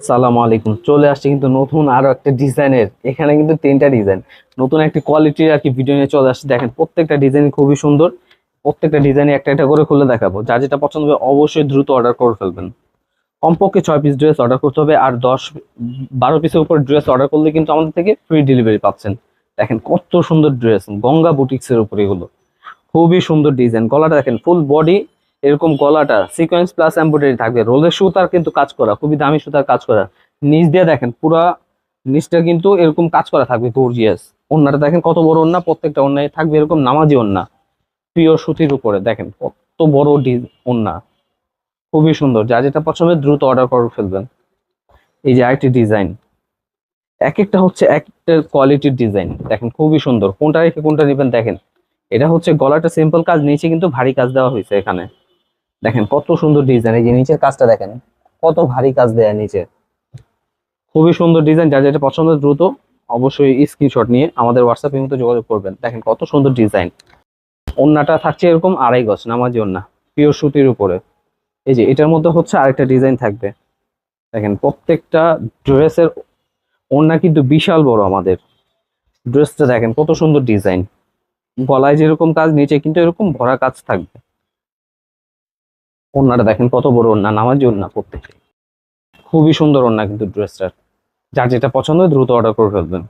সালাম আলাইকুম। চলে আসছে কিন্তু নতুন আরো একটা ডিজাইনের, এখানে কিন্তু তিনটা ডিজাইন নতুন একটা কোয়ালিটির আর কি ভিডিও নিয়ে চলে আসছে। দেখেন প্রত্যেকটা ডিজাইন খুবই সুন্দর। প্রত্যেকটা ডিজাইন একটা একটা করে খুলে দেখাবো, যার যেটা পছন্দ হবে অবশ্যই দ্রুত অর্ডার করে ফেলবেন। কমপক্ষে 6 পিস ড্রেস অর্ডার করতে হবে, আর 10-12 পিসের উপর ড্রেস অর্ডার করলে কিন্তু আমাদের থেকে ফ্রি ডেলিভারি পাচ্ছেন। দেখেন কত সুন্দর ড্রেস, গঙ্গা বুটিক্স এর উপর এগুলো। খুবই সুন্দর ডিজাইন, গলাটা দেখেন ফুল বডি এরকম, গলাটা সিকোয়েন্স প্লাস এমব্রয়ডারি থাকবে, রোলের সুতার কিন্তু কাজ করা, খুবই দামি সুতার কাজ করা। নিচ দিয়ে দেখেন পুরা নিচটা কিন্তু এরকম কাজ করা থাকবে গর্জিয়াস। ওড়নাটা দেখেন কত বড় ওড়না, প্রত্যেকটা ওড়নায় থাকবে এরকম নামাজি ওড়না, পিওর সুতির উপরে। দেখেন কত বড় ওড়না, খুবই সুন্দর। যা যেটা পছন্দ হবে দ্রুত অর্ডার করে ফেলবেন। এই যে আরেকটি ডিজাইন, এক একটা হচ্ছে একটা কোয়ালিটির ডিজাইন। দেখেন খুবই সুন্দর, কোনটা রেখে কোনটা নেবেন। দেখেন এটা হচ্ছে গলাটা সিম্পল কাজ, নিচে কিন্তু ভারী কাজ দেওয়া হয়েছে এখানে। দেখেন কত সুন্দর ডিজাইন, এই যে নিচের কাজটা দেখেন কত ভারী কাজ দেয়া নিচে। খুবই সুন্দর ডিজাইন, যার যেটা পছন্দ দ্রুত অবশ্যই স্ক্রিনশট নিয়ে আমাদের হোয়াটসঅ্যাপে মতো যোগাযোগ করবেন। দেখেন কত সুন্দর ডিজাইন। ওড়নাটা থাকছে এরকম 2.5 গজ নামাজি ওড়না, পিওর সুতির উপরে। এই যে এটার মধ্যে হচ্ছে আরেকটা ডিজাইন থাকবে। দেখেন প্রত্যেকটা ড্রেসের ওড়না কিন্তু বিশাল বড়। আমাদের ড্রেসটা দেখেন কত সুন্দর ডিজাইন, গলায় যেরকম কাজ নিচে কিন্তু এরকম ভরা কাজ থাকবে। ওড়নাটা দেখেন কত বড় ওড়না, নামাজি ওড়না প্রত্যেকটা। খুবই সুন্দর ওড়না কিন্তু ড্রেসটার। যার যেটা পছন্দ হয় দ্রুত অর্ডার করে ফেলবেন।